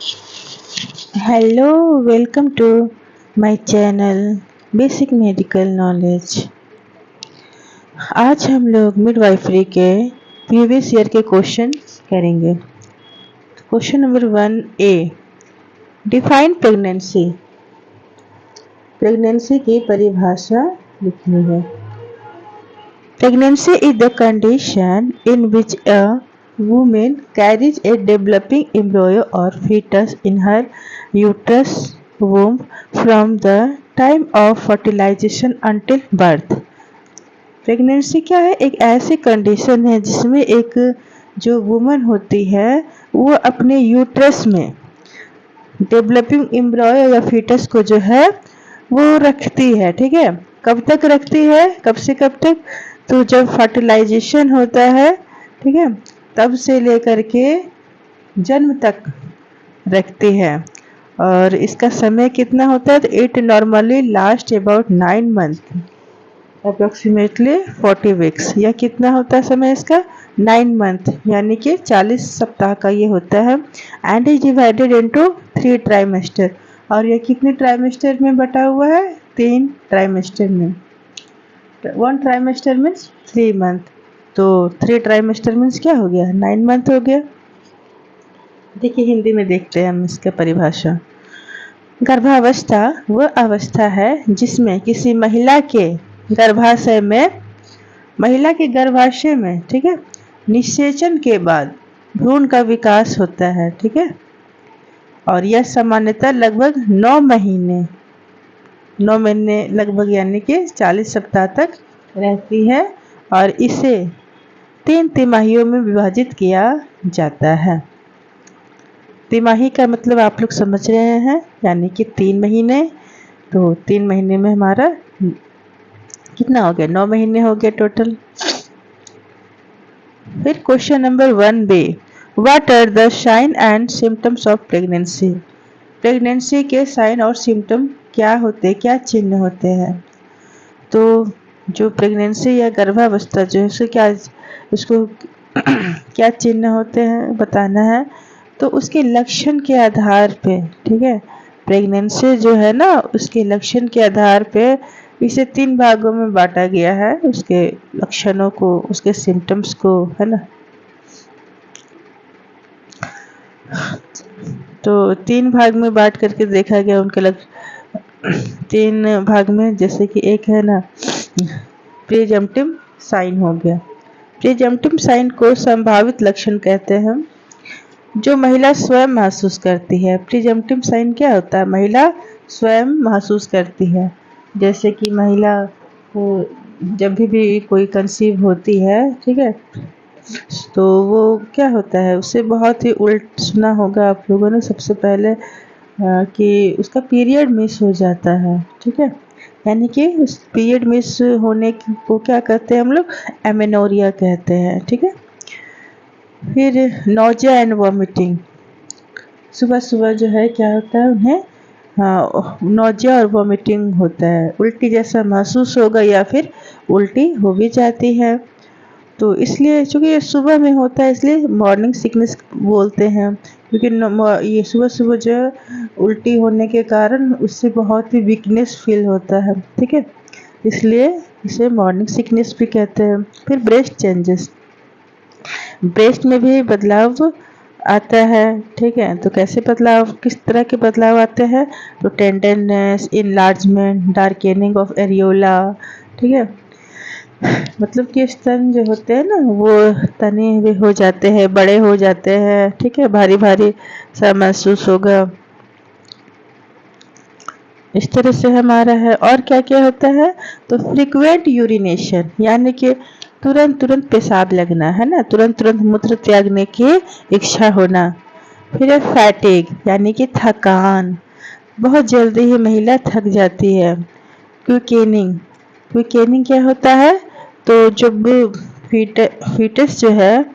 Hello, welcome to my channel basic medical knowledge. आज हम लोग मिडवाइफरी के प्रीवियस ईयर के क्वेश्चन करेंगे। Question number 1A, define pregnancy. Pregnancy की परिभाषा लिखनी है। Pregnancy is the condition in which a woman carries a developing embryo or fetus in her uterus womb from the time of fertilization until birth। Pregnancy क्या है? एक ऐसी condition है जिसमें एक जो वुमन होती है वो अपने यूट्रस में डेवलपिंग एम्ब्रॉयो या फीटस को जो है वो रखती है। ठीक है, कब तक रखती है, कब से कब तक? तो जब फर्टिलाइजेशन होता है, ठीक है, तब से लेकर के जन्म तक रखती है। और इसका समय कितना होता है? तो it normally last about 9 month, approximately 40 weeks. या कितना होता है समय इसका? 9 मंथ, यानी कि 40 सप्ताह का ये होता है। And is divided into 3 trimester. और ये कितने ट्राइमेस्टर में बटा हुआ है? 3 ट्राइमेस्टर में। 1 ट्राइमेस्टर मीन्स 3 मंथ, तो 3 ट्राइमेस्टर मीन्स क्या हो गया? 9 मंथ हो गया। देखिए हिंदी में देखते हैं हम इसका परिभाषा। गर्भावस्था वह अवस्था है जिसमें किसी महिला के गर्भाशय में, ठीक है, निषेचन के बाद भ्रूण का विकास होता है। ठीक है, और यह सामान्यतः लगभग 9 महीने लगभग यानी कि 40 सप्ताह तक रहती है। और इसे 3 तिमाहियों में विभाजित किया जाता है। तिमाही का मतलब आप लोग समझ रहे हैं, यानी कि 3 महीने। तो 3 महीने में हमारा कितना हो गया? 9 महीने हो गया टोटल। फिर question number 1B, what are the sign and symptoms of pregnancy. Pregnancy के साइन और सिम्टम क्या होते, क्या चिन्ह होते हैं? तो जो प्रेगनेंसी या गर्भावस्था जो है उसको क्या चिन्ह होते हैं बताना है। तो उसके लक्षण के आधार पे, ठीक है, प्रेगनेंसी जो है ना उसके लक्षण के आधार पे इसे 3 भागों में बांटा गया है, उसके लक्षणों को, उसके सिम्टम्स को, है ना। तो 3 भाग में बांट करके देखा गया उनके 3 भाग में। जैसे कि एक है ना प्रीजम्पटिव साइन हो गया। प्रीजम्पटिव साइन को संभावित लक्षण कहते हैं जो महिला स्वयं महसूस करती है। प्रीजम्पटिव साइन क्या होता है? महिला स्वयं महसूस करती है। जैसे कि महिला को जब भी कोई कंसीव होती है, ठीक है, तो वो क्या होता है, उससे बहुत ही उल्ट सुना होगा आप लोगों ने सबसे पहले कि उसका पीरियड मिस हो जाता है। ठीक है, यानी कि उस पीरियड मिस होने को क्या कहते हैं हम लोग? एमेनोरिया कहते हैं। ठीक है, फिर नोजिया एंड वॉमिटिंग। सुबह सुबह जो है क्या होता है उन्हें? हाँ, नोजिया और वॉमिटिंग होता है, उल्टी जैसा महसूस होगा या फिर उल्टी हो भी जाती है। तो इसलिए चूँकि ये सुबह में होता है इसलिए मॉर्निंग सिकनेस बोलते हैं, क्योंकि ये सुबह सुबह जो है उल्टी होने के कारण उससे बहुत ही वीकनेस फील होता है। ठीक है, इसलिए इसे मॉर्निंग सिकनेस भी कहते हैं। फिर ब्रेस्ट चेंजेस, ब्रेस्ट में भी बदलाव आता है। ठीक है, तो कैसे बदलाव, किस तरह के बदलाव आते हैं? तो टेंडरनेस, इनलार्जमेंट, डार्केनिंग ऑफ एरियोला। ठीक है, मतलब कि स्तन जो होते हैं ना वो तने हुए हो जाते हैं, बड़े हो जाते हैं। ठीक है, भारी भारी सा महसूस होगा। इस तरह से हमारा है। और क्या क्या होता है? तो फ्रीक्वेंट यूरिनेशन, यानी कि तुरंत तुरंत पेशाब लगना, है ना, तुरंत तुरंत मूत्र त्यागने की इच्छा होना। फिर है फैटिग, यानी कि थकान, बहुत जल्दी ही महिला थक जाती है। क्विकेनिंग, क्विकेनिंग क्या होता है? तो जब फीटस जो है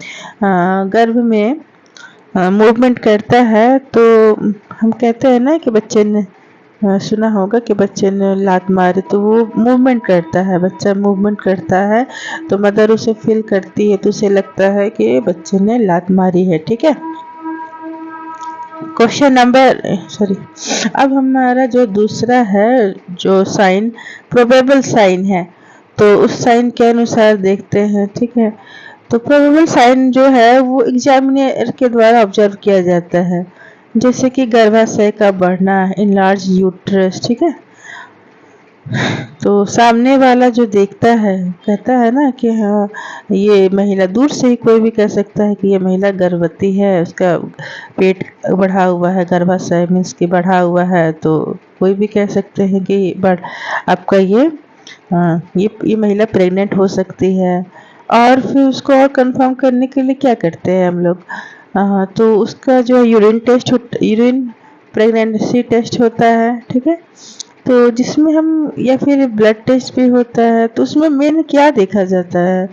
गर्भ में मूवमेंट करता है तो हम कहते हैं ना कि बच्चे ने सुना होगा कि बच्चे ने लात मारी, तो वो मूवमेंट करता है, बच्चा मूवमेंट करता है तो मदर उसे फील करती है, तो उसे लगता है कि बच्चे ने लात मारी है। ठीक है, क्वेश्चन नंबर सॉरी, अब हमारा जो दूसरा है जो साइन प्रोबेबल साइन है, तो उस साइन के अनुसार देखते हैं। ठीक है, तो प्रोबेबल साइन जो है वो एग्जामिनर के द्वारा ऑब्जर्व किया जाता है, जैसे कि गर्भाशय का बढ़ना, इनलार्ज यूट्रस। ठीक है, तो सामने वाला जो देखता है कहता है ना कि हाँ ये महिला, दूर से ही कोई भी कह सकता है कि ये महिला गर्भवती है, उसका पेट बढ़ा हुआ है, गर्भाशय मीन्स कि बढ़ा हुआ है, तो कोई भी कह सकते हैं कि बढ़ आपका ये ये महिला प्रेग्नेंट हो सकती है। और फिर उसको और कंफर्म करने के लिए क्या करते हैं हम लोग, तो उसका जो urine test, urine pregnancy test होता है। ठीक है, तो जिसमें हम, या फिर ब्लड टेस्ट भी होता है, तो उसमें मेन क्या देखा जाता है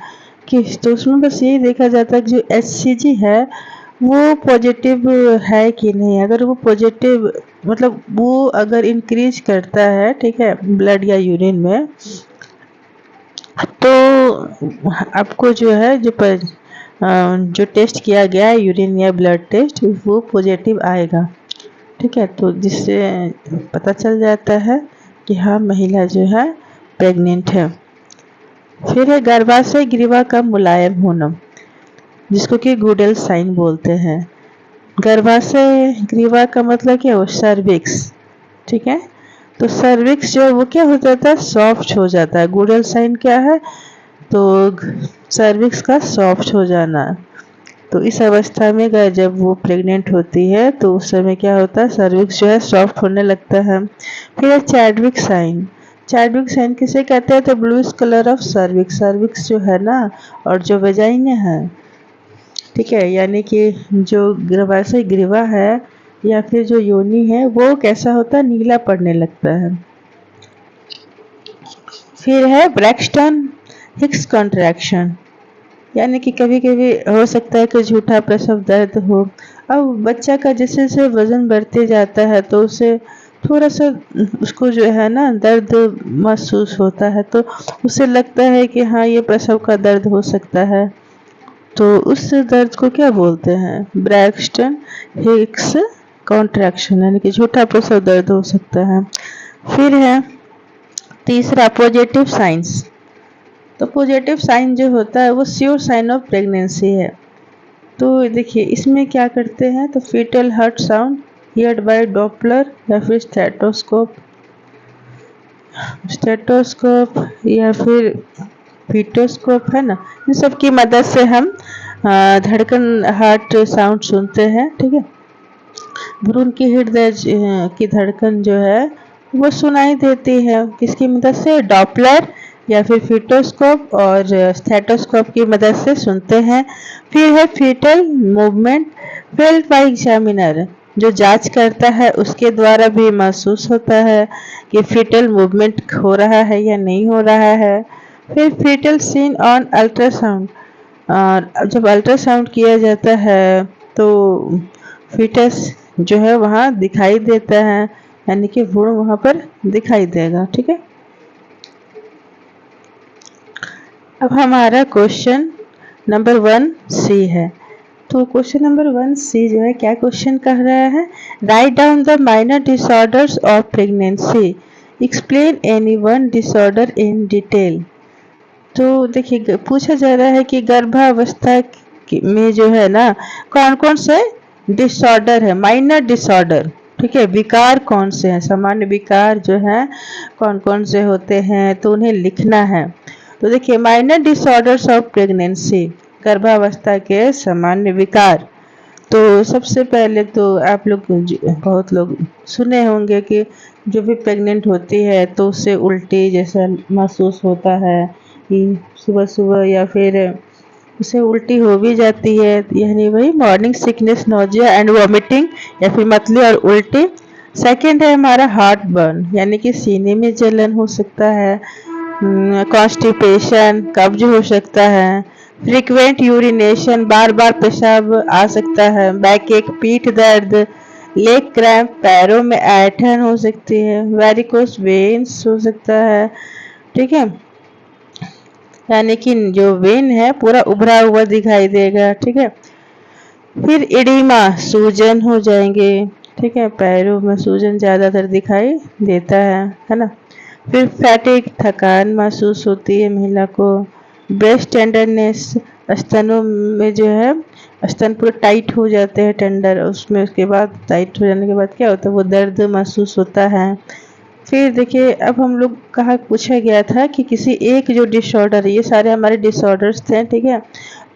कि, तो उसमें बस यही देखा जाता है कि जो एचसीजी है वो पॉजिटिव है कि नहीं। अगर वो पॉजिटिव मतलब वो अगर इंक्रीज करता है, ठीक है, ब्लड या यूरिन में, तो आपको जो है जो टेस्ट किया गया है यूरिन या ब्लड टेस्ट, वो पॉजिटिव आएगा। ठीक है, तो जिससे पता चल जाता है कि हाँ महिला जो है प्रेग्नेंट है। फिर है गर्भाशय ग्रीवा का मुलायम होना, जिसको कि गुडेल साइन बोलते हैं। गर्भाशय ग्रीवा का मतलब क्या हो, सर्विक्स। ठीक है, तो सर्विक्स जो है वो क्या हो जाता है, सॉफ्ट हो जाता है। गुडेल साइन क्या है, तो सर्विक्स का सॉफ्ट हो जाना। तो इस अवस्था में जब वो प्रेग्नेंट होती है तो उस समय क्या होता है, सर्विक्स जो है सॉफ्ट होने लगता है। फिर है चैडविक साइन। चैडविक साइन किसे कहते हैं, तो bluish colour of cervix. Cervix जो है ना, और जो वेजाइना है, ठीक है, यानी कि जो गर्भाशय ग्रीवा है या फिर जो योनि है वो कैसा होता है, नीला पड़ने लगता है। फिर है ब्रैक्सटन हिक्स कॉन्ट्रैक्शन, यानी कि कभी कभी हो सकता है कि झूठा प्रसव दर्द हो। अब बच्चा का जैसे जैसे वजन बढ़ते जाता है तो उसे थोड़ा सा उसको जो है ना दर्द महसूस होता है, तो उसे लगता है कि हाँ ये प्रसव का दर्द हो सकता है। तो उस दर्द को क्या बोलते हैं, ब्रैक्सटन हिक्स कॉन्ट्रैक्शन, यानी कि झूठा प्रसव दर्द हो सकता है। फिर है तीसरा पॉजिटिव साइंस। तो पॉजिटिव साइन जो होता है वो श्योर साइन ऑफ प्रेगनेंसी है। तो देखिए इसमें क्या करते हैं, तो foetal heart sound heard by Doppler या फिर स्टेटोस्कोप या फिर फीटोस्कोप है ना, इन सब की मदद से हम धड़कन हार्ट साउंड सुनते हैं। ठीक है, भ्रूण की हृदय की धड़कन जो है वो सुनाई देती है, किसकी मदद से, डॉपलर या फिर फीटोस्कोप और स्टेटोस्कोप की मदद से सुनते हैं। फिर है fetal movement felt by examiner, जो जांच करता है उसके द्वारा भी महसूस होता है कि फीटल मूवमेंट हो रहा है या नहीं हो रहा है। फिर फीटल सीन ऑन अल्ट्रासाउंड, और जब अल्ट्रासाउंड किया जाता है तो फीटस जो है वहाँ दिखाई देता है, यानी कि भ्रूण वहाँ पर दिखाई देगा। ठीक है, अब हमारा क्वेश्चन नंबर 1C है। तो क्वेश्चन नंबर 1C जो है क्या क्वेश्चन कह रहा है, write down the minor disorders of pregnancy, explain any one disorder in detail. तो देखिए पूछा जा रहा है कि गर्भावस्था में जो है ना कौन कौन से डिसऑर्डर है, माइनर डिसऑर्डर। ठीक है, विकार कौन से हैं, सामान्य विकार जो है कौन कौन से होते हैं, तो उन्हें लिखना है। तो देखिए माइनर डिसऑर्डर्स ऑफ प्रेगनेंसी, गर्भावस्था के सामान्य विकार। तो सबसे पहले तो आप लोग बहुत लोग सुने होंगे कि जो भी प्रेग्नेंट होती है तो उसे उल्टी जैसा महसूस होता है कि सुबह सुबह, या फिर उसे उल्टी हो भी जाती है, यानी वही morning sickness, nausea and vomiting, या फिर मतली और उल्टी। सेकंड है हमारा हार्ट बर्न, यानी कि सीने में जलन हो सकता है, कॉन्स्टिपेशन कब्ज हो सकता है, फ्रीक्वेंट यूरिनेशन बार बार पेशाब आ सकता है, बैक एक पीठ दर्द, लेग क्रैम्प पैरों में ऐंठन हो सकती है, वेरिकोस वेन्स हो सकता है। ठीक है, यानी कि जो वेन है पूरा उभरा हुआ दिखाई देगा। ठीक है, फिर एडिमा सूजन हो जाएंगे, ठीक है, पैरों में सूजन ज़्यादातर दिखाई देता है ना। फिर फैटिग थकान महसूस होती है महिला को। ब्रेस्ट टेंडरनेस, स्तनों में जो है स्तन पूरे टाइट हो जाते हैं टेंडर, उसमें उसके बाद टाइट हो जाने के बाद क्या होता है वो दर्द महसूस होता है। फिर देखिए अब हम लोग कहा पूछा गया था कि किसी एक जो डिसऑर्डर है, ये सारे हमारे डिसऑर्डर्स थे, ठीक है,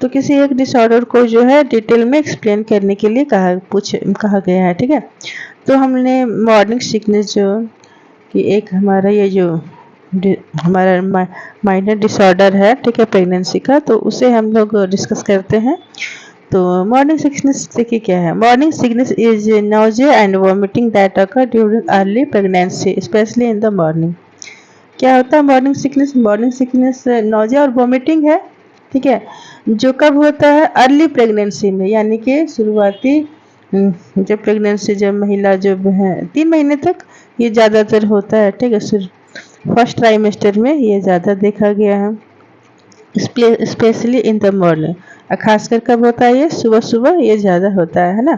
तो किसी एक डिसऑर्डर को जो है डिटेल में एक्सप्लेन करने के लिए कहा गया है, ठीक है। तो हमने मॉर्निंग सिकनेस जो कि एक हमारा ये जो हमारा माइनर डिसऑर्डर है, ठीक है, प्रेगनेंसी का, तो उसे हम लोग डिस्कस करते हैं। तो मॉर्निंग सिकनेस देखिए क्या है। Morning sickness is nausea and vomiting that occur during early pregnancy specially in the morning. क्या होता है morning sickness? Morning sickness nausea और वॉमिटिंग है, ठीक है, जो कब होता है अर्ली प्रेगनेंसी में, यानी कि शुरुआती जब प्रेगनेंसी जब महिला जब है 3 महीने तक ये ज़्यादातर होता है, ठीक है, फर्स्ट ट्राइमेस्टर में ये ज़्यादा देखा गया है, स्पेशली इन द मॉर्निंग। खासकर कब होता है ये? सुबह सुबह ये ज़्यादा होता है ना।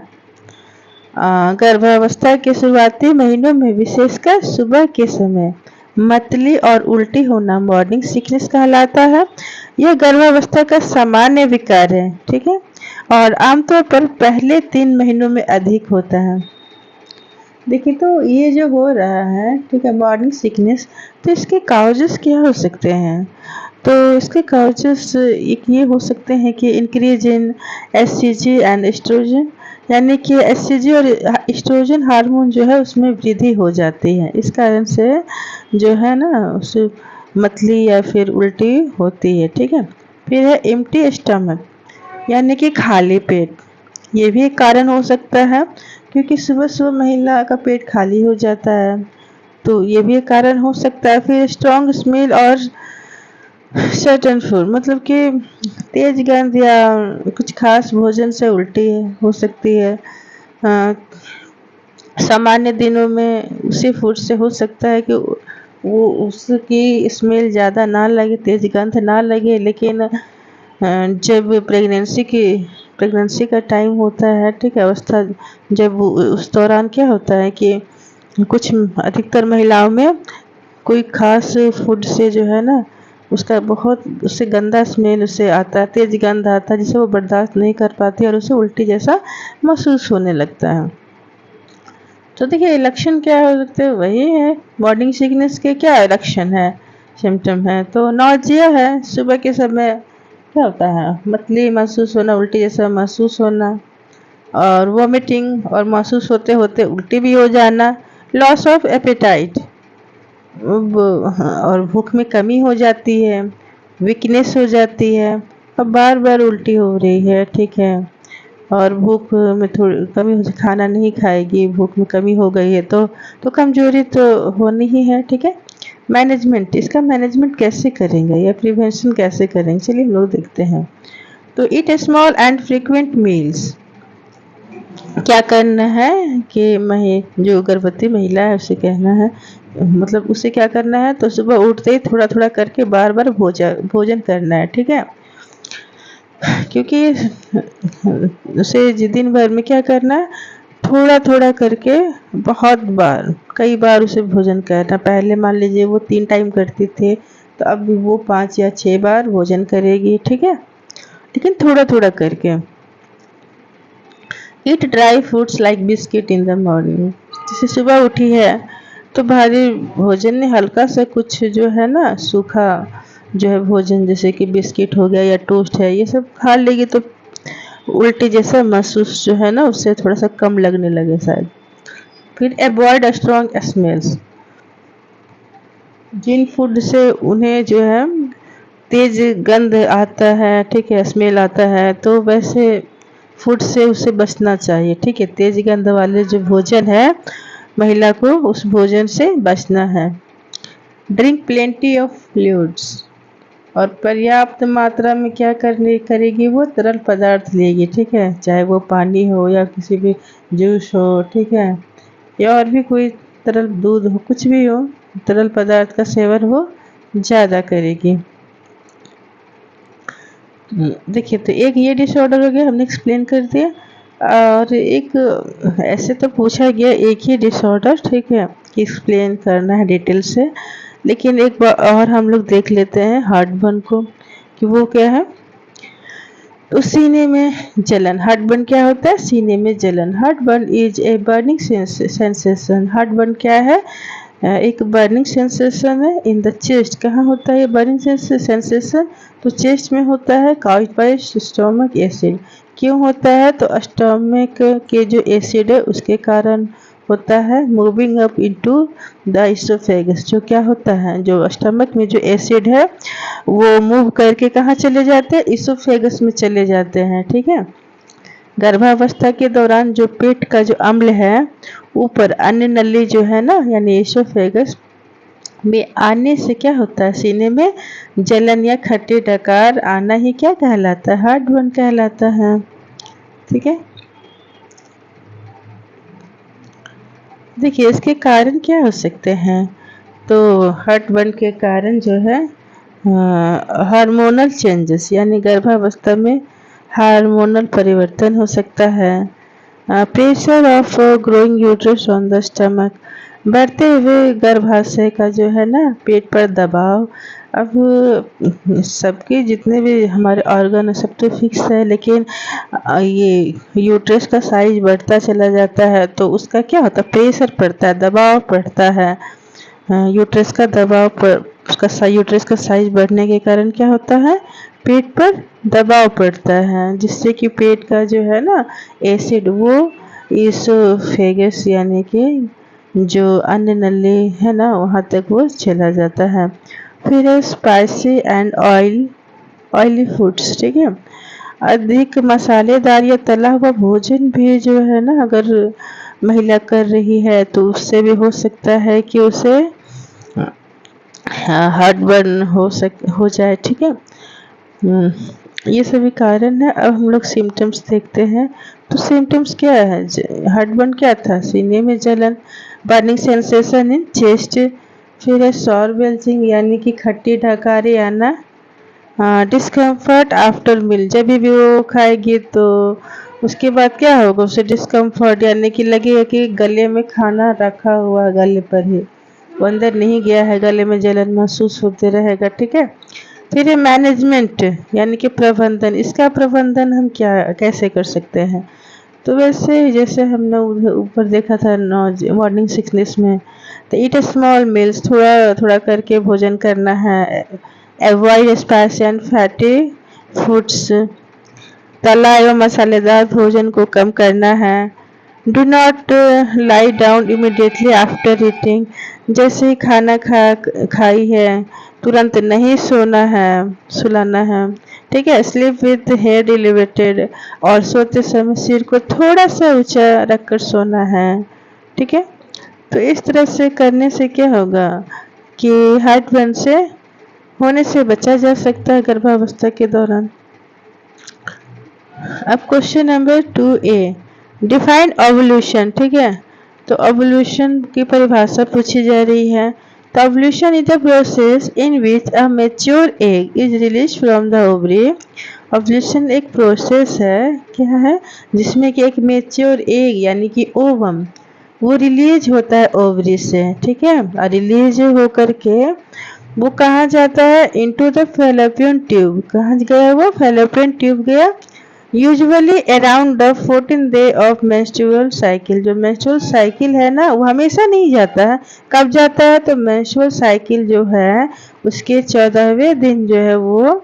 गर्भावस्था के शुरुआती महीनों में विशेषकर सुबह के समय मतली और उल्टी होना मॉर्निंग सिकनेस कहलाता है। यह गर्भावस्था का सामान्य विकार है, ठीक है, और आमतौर पर पहले 3 महीनों में अधिक होता है। देखिए तो ये जो हो रहा है, ठीक है, मॉर्निंग सिकनेस, तो इसके काउजेस क्या हो सकते हैं? तो इसके काउजेस एक ये हो सकते हैं कि increase in SCG and oestrogen, यानी कि एससीजी और एस्ट्रोजन हार्मोन जो है उसमें वृद्धि हो जाती है, इस कारण से जो है ना उस मतली या फिर उल्टी होती है, ठीक है। फिर है एम्प्टी स्टमक, यानी कि खाली पेट, ये भी एक कारण हो सकता है, क्योंकि सुबह सुबह महिला का पेट खाली हो जाता है, तो ये भी एक कारण हो सकता है। फिर स्ट्रॉन्ग स्मेल और सर्टेन फूड, मतलब कि तेज गंध या कुछ खास भोजन से उल्टी हो सकती है। सामान्य दिनों में उसी फूड से हो सकता है कि वो उसकी स्मेल ज़्यादा ना लगे, तेज गंध ना लगे, लेकिन जब प्रेगनेंसी का टाइम होता है, ठीक है, अवस्था, जब उस दौरान क्या होता है कि कुछ अधिकतर महिलाओं में कोई खास फूड से जो है ना उसका बहुत उससे गंदा स्मेल उसे आता है, तेज गंध आता है, जिसे वो बर्दाश्त नहीं कर पाती और उसे उल्टी जैसा महसूस होने लगता है। तो देखिए लक्षण क्या हो सकते हैं? वही है मॉर्निंग सिकनेस के क्या लक्षण है, सिम्टम है। तो नौजिया है, सुबह के समय क्या होता है, मतली महसूस होना, उल्टी जैसा महसूस होना, और वॉमिटिंग, और महसूस होते होते उल्टी भी हो जाना। लॉस ऑफ एपेटाइट, और भूख में कमी हो जाती है, वीकनेस हो जाती है, और बार बार उल्टी हो रही है, ठीक है, और भूख में थोड़ी कमी हो, खाना नहीं खाएगी, भूख में कमी हो गई है तो कमजोरी तो होनी ही है, ठीक है। मैनेजमेंट, इसका मैनेजमेंट कैसे करेंगे या प्रिवेंशन कैसे करेंगे, चलिए हम लोग देखते हैं। तो eat small and frequent meals, क्या करना है कि जो गर्भवती महिला है उसे कहना है, मतलब उसे क्या करना है, तो सुबह उठते ही थोड़ा थोड़ा करके बार बार भोजन करना है, ठीक है, क्योंकि उसे दिन भर में क्या करना है, थोड़ा थोड़ा करके बहुत बार, कई बार उसे भोजन करना। पहले मान लीजिए वो 3 टाइम करती थे, तो अब वो 5 या 6 बार भोजन करेगी, ठीक है, लेकिन थोड़ा थोड़ा करके। Eat dry fruits like biscuit in the morning, जैसे सुबह उठी है तो भारी भोजन में हल्का सा कुछ जो है ना सूखा जो है भोजन, जैसे कि बिस्किट हो गया या टोस्ट है, ये सब खा लेगी तो उल्टी जैसा महसूस जो है ना उससे थोड़ा सा कम लगने लगे शायद। फिर अवॉइड स्ट्रॉन्ग स्मेल्स, जिन फूड से उन्हें जो है तेज गंध आता है, ठीक है, स्मेल आता है, तो वैसे फूड से उसे बचना चाहिए, ठीक है। तेज गंध वाले जो भोजन है महिला को उस भोजन से बचना है। ड्रिंक प्लेंटी ऑफ फ्लूइड्स, और पर्याप्त मात्रा में क्या करने करेगी वो तरल पदार्थ लेगी, ठीक है, चाहे वो पानी हो या किसी भी जूस हो, ठीक है, या और भी कोई तरल दूध हो, कुछ भी हो, तरल पदार्थ का सेवन वो ज़्यादा करेगी। देखिए तो एक ये डिसऑर्डर हो गया, हमने एक्सप्लेन कर दिया। और एक ऐसे तो पूछा गया एक ही डिसऑर्डर, ठीक है, कि एक्सप्लेन करना है डिटेल से, लेकिन एक बार और हम लोग देख लेते हैं हार्टबर्न को कि वो क्या है। तो सीने में जलन, हार्टबर्न क्या होता है, सीने में जलन। Heartburn is a burning sensation, heartburn क्या है, एक बर्निंग सेंसेशन है इन द चेस्ट। कहाँ होता है ये बर्निंग सेंसेशन, तो चेस्ट में होता है, काउज्ड बाय स्टोमक एसिड। क्यों होता है, तो स्टोमक के जो एसिड है उसके कारण होता है। Moving up into the oesophagus, जो क्या होता है, जो स्टमक में जो एसिड है वो मूव करके कहाँ चले जाते हैं, इसोफेगस में चले जाते हैं, ठीक है। गर्भावस्था के दौरान जो पेट का जो अम्ल है ऊपर अन्य नली जो है ना, यानी इसोफेगस में आने से क्या होता है, सीने में जलन या खट्टे डकार आना ही क्या कहलाता है, हार्टबर्न कहलाता है, ठीक है। देखिए इसके कारण क्या हो सकते हैं, तो हार्टबर्न के कारण जो है हार्मोनल चेंजेस, यानी गर्भावस्था में हार्मोनल परिवर्तन हो सकता है। Pressure of growing uterus on the stomach, बढ़ते हुए गर्भाशय का जो है ना पेट पर दबाव। अब सबके जितने भी हमारे ऑर्गन है सब तो फिक्स है, लेकिन ये यूट्रस का साइज बढ़ता चला जाता है तो उसका क्या होता है, प्रेशर पड़ता है, दबाव पड़ता है। यूट्रस का दबाव पर उसका यूट्रस का साइज बढ़ने के कारण क्या होता है, पेट पर दबाव पड़ता है, जिससे कि पेट का जो है ना एसिड वो इसोफेगस यानी कि जो अन्य नली है ना वहाँ तक वो चला जाता है। फिर है स्पाइसी एंड ऑयली फूड्स, ठीक है। अधिक मसालेदार या तला हुआ भोजन भी जो है ना अगर महिला कर रही है तो उससे भी हो सकता है कि उसे हार्टबर्न हो जाए, ठीक है। ये सभी कारण है। अब हम लोग सिम्टम्स देखते हैं। तो सिम्टम्स क्या है, हार्टबर्न क्या था, सीने में जलन, बर्निंग सेंसेशन इन चेस्ट, फिर है सॉर बेल्चिंग यानी कि खट्टी ढकारे आना, डिस्कम्फर्ट आफ्टर मील, जब भी वो खाएगी तो उसके बाद क्या होगा, उसे डिस्कम्फर्ट यानी कि लगेगा कि गले में खाना रखा हुआ गले पर ही, वो अंदर नहीं गया है, गले में जलन महसूस होते रहेगा, ठीक है। फिर ये मैनेजमेंट यानी कि प्रबंधन, इसका प्रबंधन हम क्या कैसे कर सकते हैं, तो वैसे जैसे हमने ऊपर देखा था मॉर्निंग सिकनेस में, तो ईट स्मॉल मील्स, थोड़ा थोड़ा करके भोजन करना है। Avoid spicy and fatty foods, तला एवं मसालेदार भोजन को कम करना है। Do not lie down immediately after eating, जैसे ही खाना खाई है तुरंत नहीं सुलाना है, ठीक है। स्लीप विथ हेड एलिवेटेड, और सोते समय सिर को थोड़ा सा ऊंचा रखकर सोना है, ठीक है। तो इस तरह से करने से क्या होगा कि हार्टबर्न से होने से बचा जा सकता है गर्भावस्था के दौरान। अब question number 2A, define ovulation, ठीक है। तो ओवुलेशन की परिभाषा पूछी जा रही है। तो ovulation is the process in which a mature egg is release from the ovary. Ovulation एक प्रोसेस है, क्या है, जिसमें कि एक मैच्योर एग यानी कि ओवम वो रिलीज होता है ओवरी से, ठीक है। और रिलीज होकर के वो कहाँ जाता है, इनटू द फैलोपियन ट्यूब, कहाँ गया वो, फैलोपियन ट्यूब गया। Usually around the 14 day of menstrual cycle, जो मेंस्ट्रुअल साइकिल है ना वो हमेशा नहीं जाता है, कब जाता है, तो मेंस्ट्रुअल साइकिल जो है उसके 14वें दिन जो है वो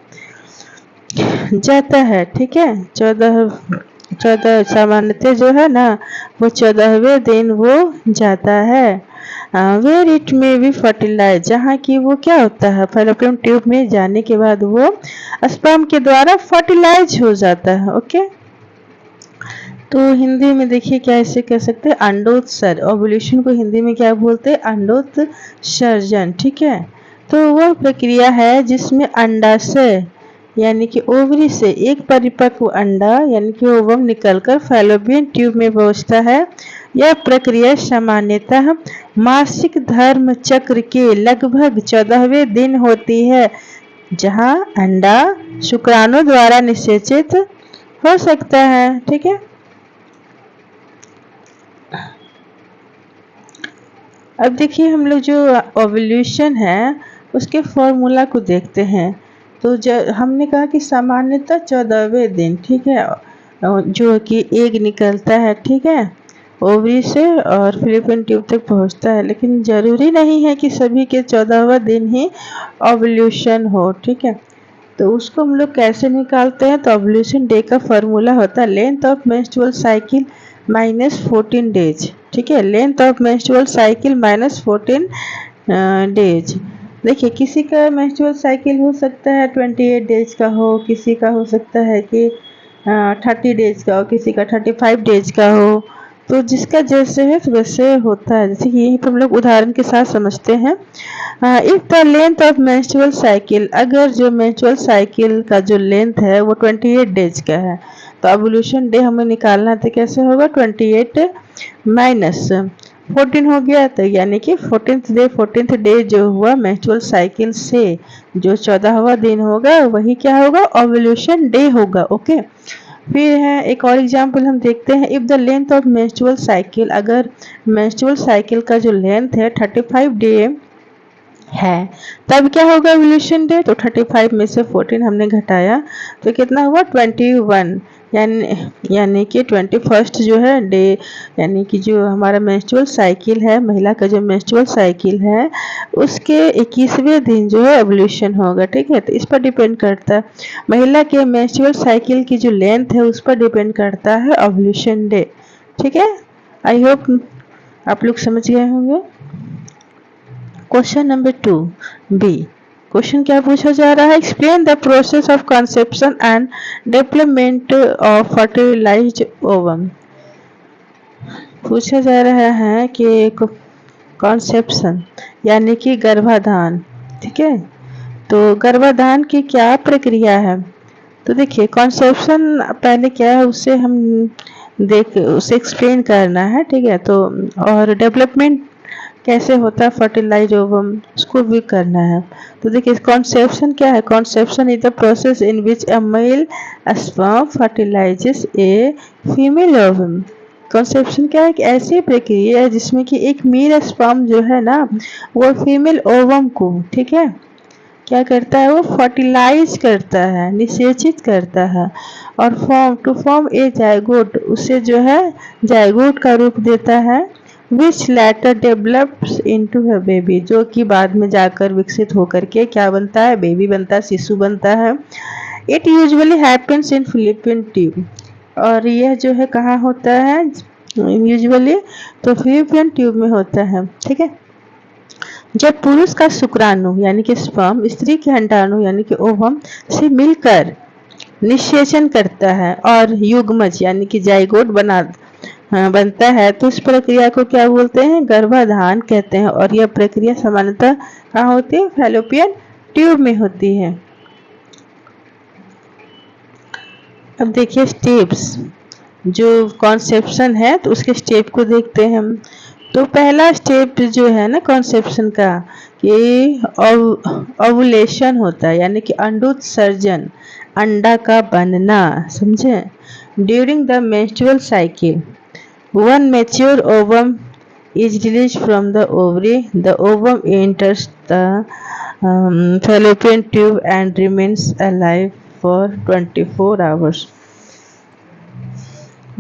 जाता है, ठीक है। 14 सामान्यतः जो है ना वो 14वें दिन वो जाता है। वेयर इट में भी फर्टिलाइज, जहाँ की वो क्या होता है, फैलोपियन ट्यूब में जाने के बाद वो स्पर्म के द्वारा फर्टिलाइज हो जाता है, ओके। तो हिंदी में देखिए क्या ऐसे कह सकते हैं, अंडोत्सर्जन, ओवुलेशन को हिंदी में क्या बोलते हैं, अंडोत्सर्जन, ठीक है। तो वह प्रक्रिया है जिसमें अंडाशय यानी कि ओवरी से एक परिपक्व अंडा यानी कि ओवम निकलकर फैलोपियन ट्यूब में पहुंचता है। यह प्रक्रिया सामान्यतः मासिक धर्म चक्र के लगभग 14वें दिन होती है, जहां अंडा शुक्राणु द्वारा निषेचित हो सकता है, ठीक है। अब देखिए हम लोग जो ओवल्यूशन है उसके फॉर्मूला को देखते हैं। तो हमने कहा कि सामान्यतः 14वें दिन, ठीक है, जो कि एग निकलता है, ठीक है, ओवरी से और फिलिपिन ट्यूब तक पहुंचता है, लेकिन ज़रूरी नहीं है कि सभी के 14वां दिन ही ओवल्यूशन हो, ठीक है। तो उसको हम लोग कैसे निकालते हैं? तो ओवल्यूशन डे का फॉर्मूला होता है length of menstrual cycle minus 14 days, ठीक है, length of menstrual cycle minus 14 days. देखिए किसी का मेंस्ट्रुअल साइकिल हो सकता है 28 डेज का हो, किसी का हो सकता है कि 30 डेज का हो, किसी का 35 डेज का हो। तो जिसका जैसे है तो वैसे होता है। जैसे कि यहीं पर हम लोग उदाहरण के साथ समझते हैं। If the length of menstrual cycle, अगर जो मेंस्ट्रुअल साइकिल का जो लेंथ है वो 28 डेज का है, तो ओवल्यूशन डे हमें निकालना तो कैसे होगा? 28 माइनस 14 हो गया, तो यानी कि 14th डे जो हुआ मेंस्ट्रुअल साइकिल से जो 14वां दिन होगा वही क्या होगा? ओवल्यूशन डे होगा। ओके, फिर है एक और एग्जांपल हम देखते हैं। If the length of menstrual cycle, अगर मेंस्ट्रुअल साइकिल का जो लेंथ है 35 डे है, तब क्या होगा ओवल्यूशन डे? तो 35 में से 14 हमने घटाया तो कितना हुआ? 21, यानी कि 21st जो है डे, यानी कि जो हमारा मेंस्ट्रुअल साइकिल है, महिला का जो मेंस्ट्रुअल साइकिल है उसके 21वें दिन जो है ओवल्यूशन होगा, ठीक है। तो इस पर डिपेंड करता है, महिला के मेंस्ट्रुअल साइकिल की जो लेंथ है उस पर डिपेंड करता है ओवल्यूशन डे, ठीक है। आई होप आप लोग समझ गए होंगे। क्वेश्चन नंबर 2 बी, क्वेश्चन क्या पूछा जा रहा है? Explain the process of conception and development of fertilised ovum. पूछा जा रहा है कि कंसेप्शन यानी कि गर्भाधान, ठीक है, तो गर्भाधान की क्या प्रक्रिया है? तो देखिए कंसेप्शन पहले क्या है उसे हम उसे एक्सप्लेन करना है, ठीक है। तो और डेवलपमेंट कैसे होता है फर्टिलाइज ओवम, उसको भी करना है। तो देखिए कॉन्सेप्शन क्या है? Conception is the process in which a male sperm fertilises a female ovum. Conception क्या है? कि ऐसी प्रक्रिया है जिसमें कि एक मेल स्पर्म जो है ना वो फीमेल ओवम को, ठीक है, क्या करता है? वो फर्टिलाइज करता है, निषेचित करता है और फॉर्म ए जायगोट, उसे जो है जायगोट का रूप देता है, which later develops into a baby, जो कि बाद में जाकर विकसित होकर के क्या बनता है? बेबी बनता है, शिशु बनता है। It usually happens in Philippine tube, और यह जो है कहाँ होता है यूजुअली? तो फिलिपिन ट्यूब में होता है, ठीक है। जब पुरुष का शुक्राणु यानी कि स्पर्म स्त्री के अंडाणु यानी कि ओवम से मिलकर निषेचन करता है और युग्मज यानी कि जाइगोट बनता है, तो इस प्रक्रिया को क्या बोलते हैं? गर्भाधान कहते हैं। और यह प्रक्रिया सामान्यतः कहाँ होती है? फैलोपियन ट्यूब में होती है। अब देखिए स्टेप्स, जो कॉन्सेप्शन है तो उसके स्टेप को देखते हैं हम। तो पहला स्टेप जो है ना कॉन्सेप्शन का कि ओवुलेशन होता है, यानी कि अंडोत्सर्जन, अंडा का बनना, समझे। During the menstrual cycle one mature ovum is released from the ovary. The ovum enters the fallopian tube and remains alive for 24 hours.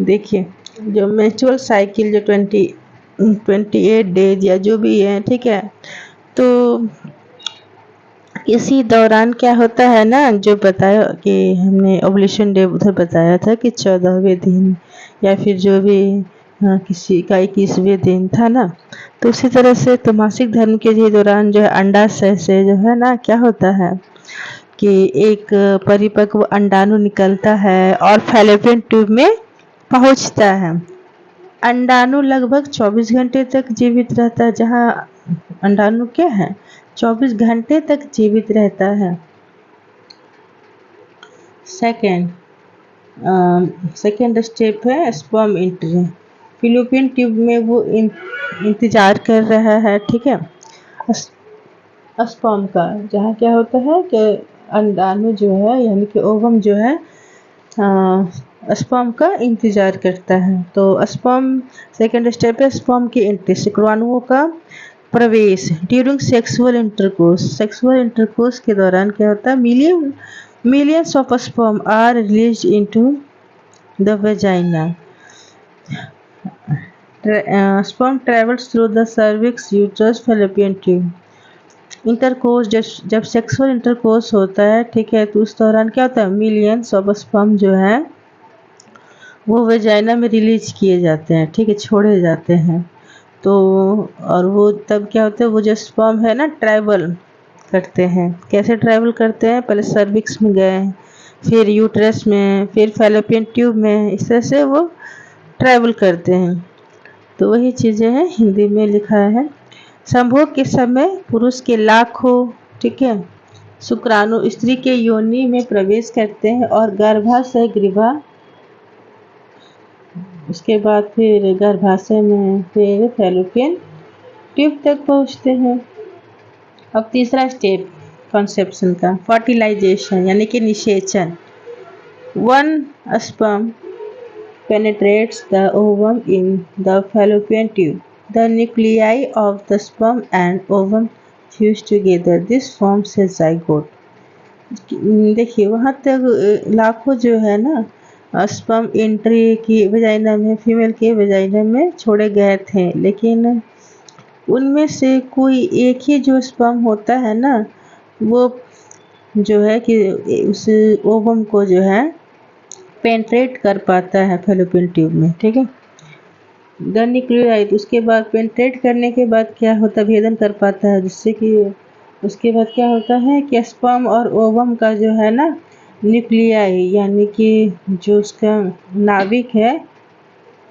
देखिए जो मेंस्ट्रुअल साइकिल जो 28 डेज या जो भी है, ठीक है, तो इसी दौरान क्या होता है ना, जो बताया कि हमने ओवुलेशन डे उधर बताया था कि 14वें दिन या फिर जो भी किसी का 21वें दिन था ना, तो उसी तरह से तो मासिक धर्म के ये दौरान जो है अंडाशय से जो है ना क्या होता है कि एक परिपक्व अंडाणु निकलता है और फैलोपियन ट्यूब में पहुंचता है। अंडाणु लगभग 24 घंटे तक जीवित रहता है, जहाँ अंडाणु क्या है 24 घंटे तक जीवित रहता है। सेकेंड स्टेप है स्पर्म एंट्री। फिलिपियन ट्यूब में वो इंतजार कर रहा है, ठीक है, स्पर्म का, जहाँ क्या होता है कि अंडाणु जो है यानी कि ओवम जो है स्पर्म का इंतजार करता है। तो स्पर्म सेकेंड स्टेप है स्पर्म की एंट्री, शुक्राणुओं का प्रवेश ड्यूरिंग सेक्सुअल इंटरकोर्स के दौरान क्या होता है, millions of sperm are released into the vagina. Sperm travels through the cervix, uterus, fallopian tube. Intercourse जब सेक्सुअल इंटरकोर्स होता है, ठीक है, तो उस दौरान क्या होता है, मिलियंस ऑफ स्पर्म जो है वो वेजाइना में रिलीज किए जाते हैं, ठीक है, छोड़े जाते हैं। तो और वो तब क्या होता है, वो जो स्पर्म है ना ट्रैवल करते हैं। कैसे ट्रैवल करते हैं, पहले सर्विक्स में गए, फिर यूट्रस में, फिर फैलोपियन ट्यूब में, इस तरह से वो ट्रैवल करते हैं। तो वही चीज़ें हैं, हिंदी में लिखा है। संभोग के समय पुरुष के लाखों, ठीक है, शुक्राणु स्त्री के योनि में प्रवेश करते हैं और गर्भाशय ग्रीवा, उसके बाद फिर गर्भाशय में फिर फैलोपियन ट्यूब तक पहुंचते हैं। अब तीसरा स्टेप कॉन्सेप्शन का, फर्टिलाइजेशन यानी कि निषेचन। One sperm penetrates the ovum in the fallopian tube. The nuclei of the sperm and ovum fuse together. This forms a zygote. देखिए वहाँ तक लाखों जो है ना स्पर्म एंट्री की वेजाइना में, फीमेल के वेजाइना में छोड़े गए थे, लेकिन उनमें से कोई एक ही जो स्पर्म होता है ना, वो जो है कि उस ओवम को जो है पेंट्रेट कर पाता है फैलोपियन ट्यूब में, ठीक है। द न्यूक्लियाई, उसके बाद पेंट्रेट करने के बाद क्या होता है, भेदन कर पाता है, जिससे कि उसके बाद क्या होता है कि स्पर्म और ओवम का जो है ना न्यूक्लियाई यानी कि जो उसका नाभिक है,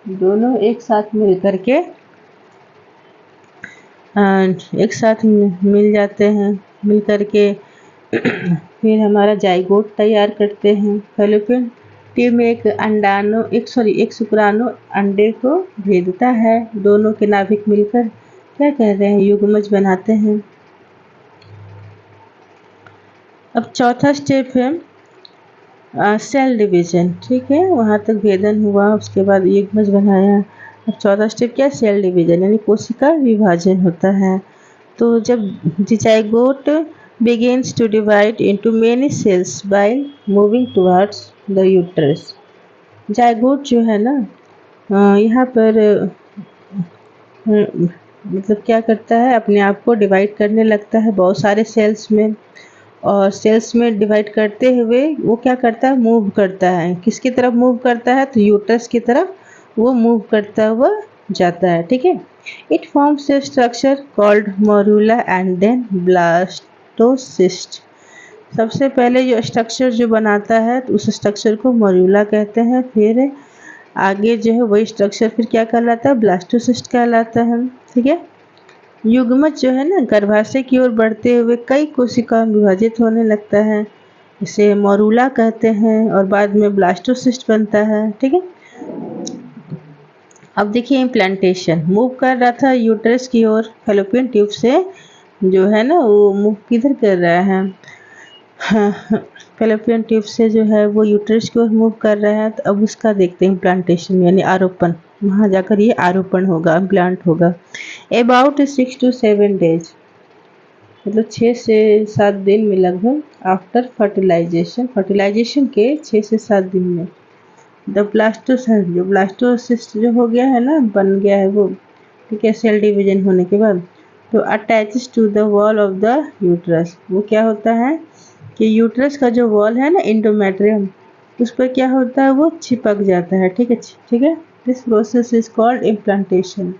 दोनों एक साथ मिल करके एक साथ मिल जाते हैं, मिल करके फिर हमारा जाइगोट तैयार करते हैं। फैलोपियन ट्यूब में एक शुक्राणु अंडे को भेदता है, दोनों के नाभिक मिलकर क्या कह रहे हैं, युग्मज बनाते हैं। अब चौथा स्टेप है सेल डिवीजन, ठीक है, वहाँ तक भेदन हुआ, उसके बाद युग्मज बनाया। अब चौथा स्टेप क्या, सेल डिवीजन यानी कोशिका विभाजन होता है। तो जब zygote begins to divide into many cells while moving towards the uterus. Zygote जो है ना यहाँ पर मतलब क्या करता है, अपने आप को डिवाइड करने लगता है बहुत सारे सेल्स में, और सेल्स में डिवाइड करते हुए वो क्या करता है, मूव करता है। किसकी तरफ मूव करता है, तो यूट्रस की तरफ वो मूव करता हुआ जाता है, ठीक है। It forms a structure called morula and then blastocyst. सबसे पहले जो स्ट्रक्चर जो बनाता है तो उस स्ट्रक्चर को मोरूला कहते हैं, फिर आगे जो है वही स्ट्रक्चर फिर क्या कहलाता है, ब्लास्टोसिस्ट कहलाता है, ठीक है। युग्मज जो है ना गर्भाशय की ओर बढ़ते हुए कई कोशिका विभाजित होने लगता है, इसे मोरूला कहते हैं, और बाद में ब्लास्टोसिस्ट बनता है, ठीक है। अब देखिए इम्प्लांटेशन, मूव कर रहा था यूट्रस की ओर फैलोपियन ट्यूब से, जो है ना वो मूव किधर कर रहा है, फैलोपियन ट्यूब से जो है वो यूट्रस की ओर मूव कर रहा है। तो अब उसका देखते हैं इम्प्लांटेशन यानी आरोपण, वहाँ जाकर ये आरोपण होगा, इम्प्लांट होगा। अबाउट 6 to 7 days, मतलब 6 से 7 दिन में लगभग, आफ्टर फर्टिलाइजेशन के 6 से 7 दिन में। द ब्लास्टोसिस्ट, जो ब्लास्टोसिस्ट जो हो गया है ना, बन गया है वो, ठीक है, सेल डिवीजन होने के बाद, तो attaches to the wall of the uterus. वो क्या होता है कि यूट्रस का जो वॉल है ना, एंडोमेट्रियम, उस पर क्या होता है, वो चिपक जाता है, ठीक है, ठीक है। This process is called implantation.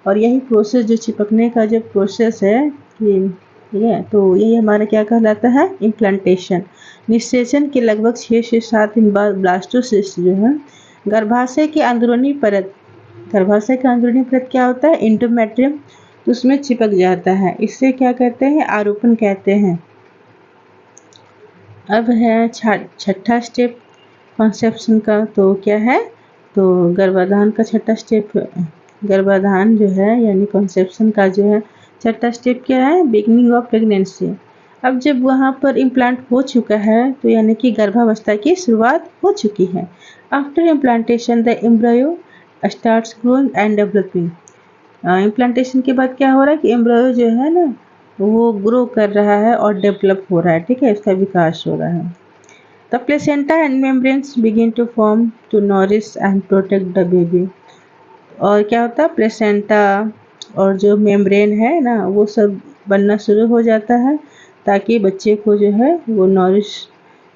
और यही प्रोसेस जो चिपकने का जो प्रोसेस है ये, ठीक है, तो यही हमारा क्या कहलाता है, इम्प्लांटेशन। निषेचन के लगभग 6 से 7 दिन बाद ब्लास्टोसिस्ट जो है गर्भाशय की अंदरूनी परत, गर्भाशय का अंदरूनी परत क्या होता है, एंडोमेट्रियम, तो उसमें चिपक जाता है, इससे क्या कहते हैं, आरोपण कहते हैं। अब है छठा स्टेप कॉन्सेप्शन का, तो क्या है, तो गर्भाधान का छठा स्टेप, गर्भाधान जो है यानी कॉन्सेप्शन का जो है छठा स्टेप क्या है, बिगनिंग ऑफ प्रेगनेंसी। अब जब वहाँ पर इम्प्लांट हो चुका है तो यानी कि गर्भावस्था की शुरुआत हो चुकी है। After implantation the embryo starts growing and developing. Implantation के बाद क्या हो रहा है कि एम्ब्रॉयो जो है ना वो ग्रो कर रहा है और डेवलप हो रहा है, ठीक है, इसका विकास हो रहा है। The placenta and membranes begin to form to nourish and protect the baby. और क्या होता है, प्लेसेंटा और जो मेम्ब्रेन है ना वो सब बनना शुरू हो जाता है ताकि बच्चे को जो है वो नॉरिश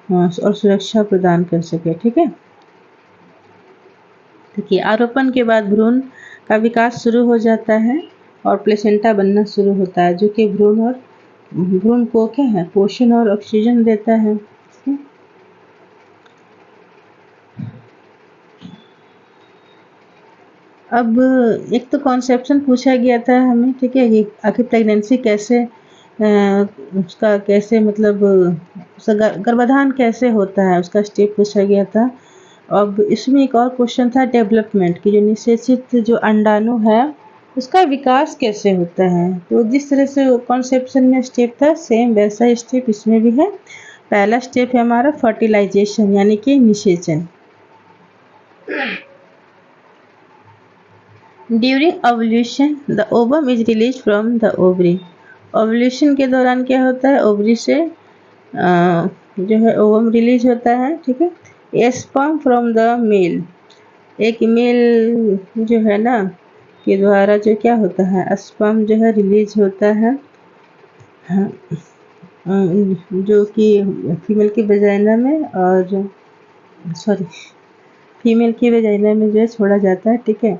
और सुरक्षा प्रदान कर सके, ठीक है। देखिए, आरोपण के बाद भ्रूण का विकास शुरू हो जाता है और प्लेसेंटा बनना शुरू होता है जो कि भ्रूण को क्या है, पोषण और ऑक्सीजन देता है। अब एक तो कॉन्सेप्शन पूछा गया था हमें, ठीक है, कि आखिर प्रेगनेंसी कैसे उसका कैसे मतलब उसका गर्भाधान कैसे होता है, उसका स्टेप पूछा गया था। अब इसमें एक और क्वेश्चन था डेवलपमेंट की, जो निषेचित जो अंडाणु है उसका विकास कैसे होता है। तो जिस तरह से कॉन्सेप्शन में स्टेप था सेम वैसा स्टेप इसमें भी है। पहला स्टेप है हमारा फर्टिलाइजेशन यानी कि निषेचन। During ovulation the ovum is release from the ovary. Ovulation के दौरान क्या होता है, ओवरी से जो है ओवम रिलीज होता है, ठीक है। स्पर्म फ्रॉम द मेल, एक मेल जो है ना के द्वारा जो क्या होता है स्पर्म जो है रिलीज होता है, जो कि फीमेल की वजाइना में और फीमेल की वजाइना में जो है छोड़ा जाता है, ठीक है।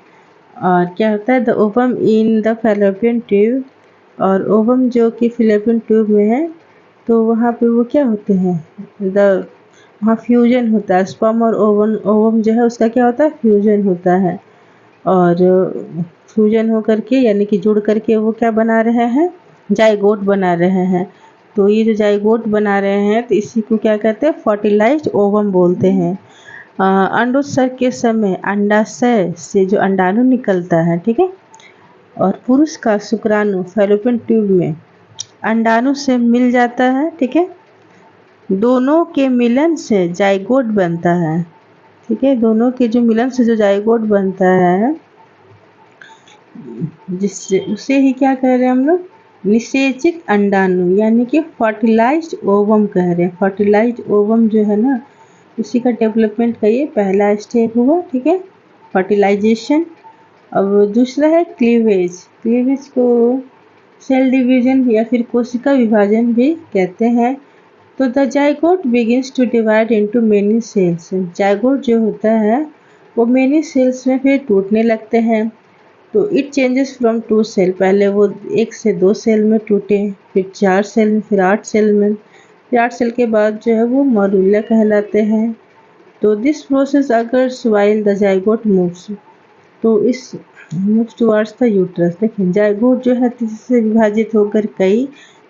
और क्या होता है the ovum in the fallopian tube, और ओवम जो कि फैलोपियन ट्यूब में है तो वहाँ पे वो क्या होते हैं वहाँ फ्यूजन होता है, स्पर्म और ओवम जो है उसका क्या होता है फ्यूजन होता है। और फ्यूजन हो करके यानी कि जुड़ करके वो क्या बना रहे हैं, जाइगोट बना रहे हैं। तो ये जो जाइगोट बना रहे हैं तो इसी को क्या कहते हैं, फर्टिलाइज्ड ओवम बोलते हैं। अंडोत्सर्ग के समय अंडाशय से जो अंडाणु निकलता है, ठीक है, और पुरुष का शुक्राणु फैलोपियन ट्यूब में अंडाणु से मिल जाता है, ठीक है। दोनों के मिलन से जाइगोट बनता है, ठीक है। दोनों के जो मिलन से जो जाइगोट बनता है जिससे उसे ही क्या कह रहे हैं हम लोग, निषेचित अंडाणु यानी कि फर्टिलाइज्ड ओवम कह रहे हैं। फर्टिलाइज्ड ओवम जो है ना उसी का डेवलपमेंट का ये पहला स्टेप हुआ, ठीक है, फर्टिलाइजेशन। अब दूसरा है क्लीवेज। क्लीवेज को सेल डिवीजन या फिर कोशिका विभाजन भी कहते हैं। तो the zygote begins to divide into many cells. Zygote जो होता है वो मेनी सेल्स में फिर टूटने लगते हैं। तो इट चेंजेस फ्रॉम 2 सेल, पहले वो 1 से 2 सेल में टूटे, फिर 4 सेल में, फिर 8 सेल में, फिर 8 सेल के बाद जो है वो मॉड्यूला कहलाते हैं। तो this process occurs while the zygote moves, तो इस मूव्स टुवर्ड्स द यूट्रस। देखिए जाइगोट जो है से विभाजित होकर कई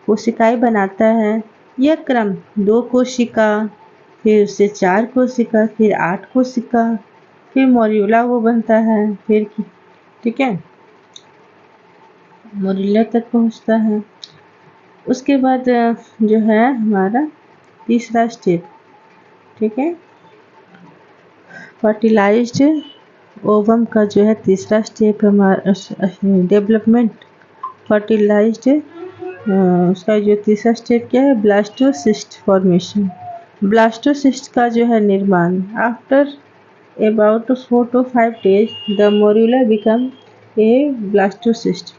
कोशिकाएं बनाता है। यह क्रम 2 कोशिका, फिर उससे 4 कोशिका, फिर 8 कोशिका, फिर मॉड्यूला वो बनता है, फिर ठीक है मॉड्यूला तक पहुंचता है। उसके बाद जो है हमारा तीसरा स्टेप, ठीक है, फर्टिलाइज्ड ओवम का जो है तीसरा स्टेप हमारा डेवलपमेंट। फर्टिलाइज्ड उसका जो तीसरा स्टेप क्या है, ब्लास्टोसिस्ट फॉर्मेशन। ब्लास्टोसिस्ट का जो है निर्माण। After about 4 to 5 days the morula become a blastocyst.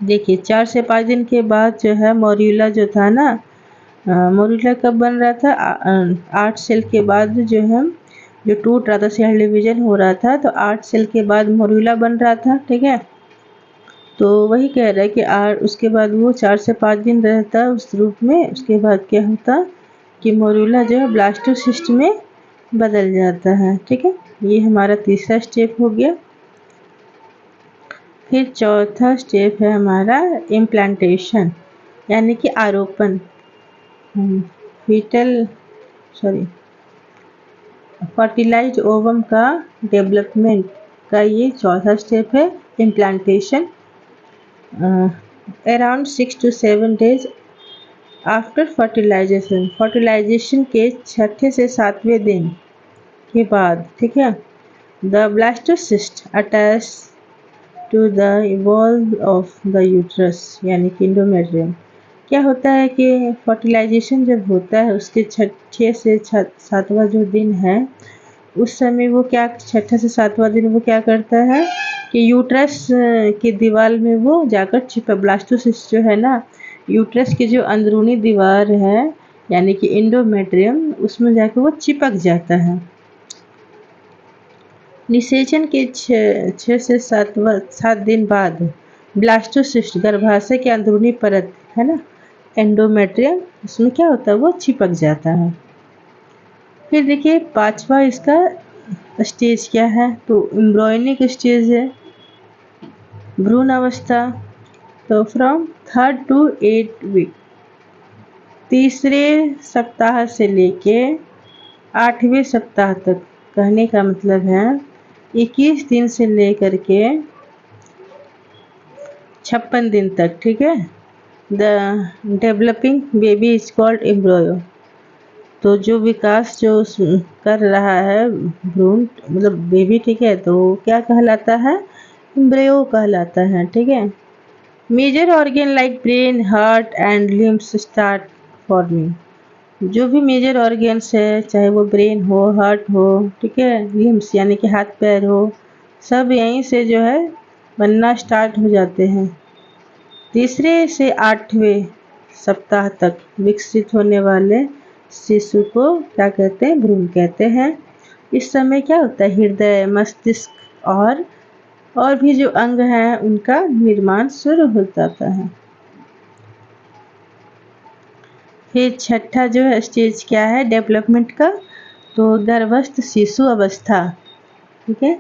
देखिए 4 से 5 दिन के बाद जो है मोरुला जो था ना, मोरुला कब बन रहा था, 8 सेल के बाद जो है जो टूट रहा था, सेल डिवीजन हो रहा था, तो 8 सेल के बाद मोरुला बन रहा था, ठीक है। तो वही कह रहा है कि उसके बाद वो 4 से 5 दिन रहता है उस रूप में। उसके बाद क्या होता कि मोरुला जो है ब्लास्टोसिस्ट में बदल जाता है, ठीक है। ये हमारा तीसरा स्टेप हो गया। फिर चौथा स्टेप है हमारा इम्प्लांटेशन यानी कि आरोपण। फर्टिलाइज्ड ओवम का डेवलपमेंट का ये चौथा स्टेप है, implantation. Around 6 to 7 days after fertilisation, fertilisation के 6ठे से 7वें दिन के बाद, ठीक है, the blastocyst attach to the wall of the uterus यानी कि इंडोमेट्रियम। क्या होता है कि फर्टिलाइजेशन जब होता है उसके 6 से 7वां जो दिन है उस समय वो क्या 6ठा से 7वां दिन वो क्या करता है कि यूट्रस की दीवार में वो जाकर छिपा ब्लास्टोसिस्ट जो है ना यूट्रस की जो अंदरूनी दीवार है यानी कि इंडोमेट्रियम उसमें जाकर वो चिपक जाता है। निषेचन के 6 से 7 दिन बाद ब्लास्टोसिस्ट गर्भाशय के अंदरूनी परत है ना एंडोमेट्रियम उसमें क्या होता है वो चिपक जाता है। फिर देखिए 5वां इसका स्टेज क्या है तो एम्ब्रियोनिक स्टेज है भ्रूण अवस्था। तो from 3rd to 8th week तीसरे सप्ताह से लेके 8वें सप्ताह तक कहने का मतलब है 21 दिन से लेकर के 56 दिन तक ठीक है। The developing baby is called embryo. तो जो विकास जो कर रहा है भ्रूण मतलब बेबी ठीक है तो क्या कहलाता है एम्ब्रियो कहलाता है ठीक है। Major organ like brain heart and limbs start forming. जो भी मेजर ऑर्गन्स है चाहे वो ब्रेन हो हार्ट हो ठीक है लिम्स यानी कि हाथ पैर हो सब यहीं से जो है बनना स्टार्ट हो जाते हैं। तीसरे से 8वें सप्ताह तक विकसित होने वाले शिशु को क्या कहते हैं भ्रूण कहते हैं। इस समय क्या होता है हृदय मस्तिष्क और भी जो अंग हैं उनका निर्माण शुरू हो जाता है। फिर 6ठा जो है स्टेज क्या है डेवलपमेंट का तो गर्भस्थ शिशु अवस्था ठीक है।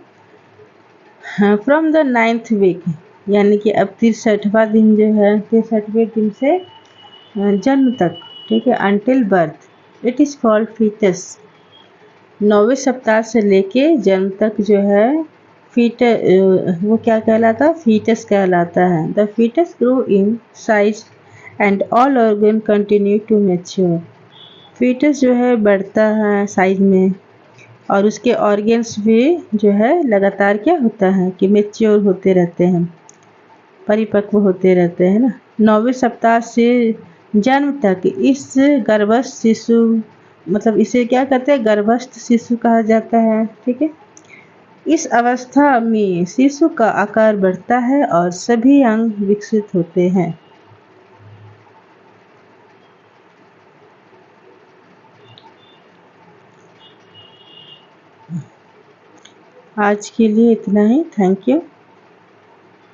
हाँ फ्रॉम द 9th वीक यानी कि अब 63वां दिन जो है 63वें दिन से जन्म तक ठीक है until birth it is called foetus. 9वें सप्ताह से लेके जन्म तक जो है वो क्या कहलाता फीटस कहलाता है। The foetus grow in size and all organ continue to mature. Foetus जो है बढ़ता है साइज में और उसके ऑर्गन्स भी जो है लगातार क्या होता है कि मैच्योर होते रहते हैं परिपक्व होते रहते हैं ना। 9वें सप्ताह से जन्म तक इस गर्भस्थ शिशु मतलब इसे क्या कहते हैं गर्भस्थ शिशु कहा जाता है ठीक है। इस अवस्था में शिशु का आकार बढ़ता है और सभी अंग विकसित होते हैं। आज के लिए इतना ही। Thank you.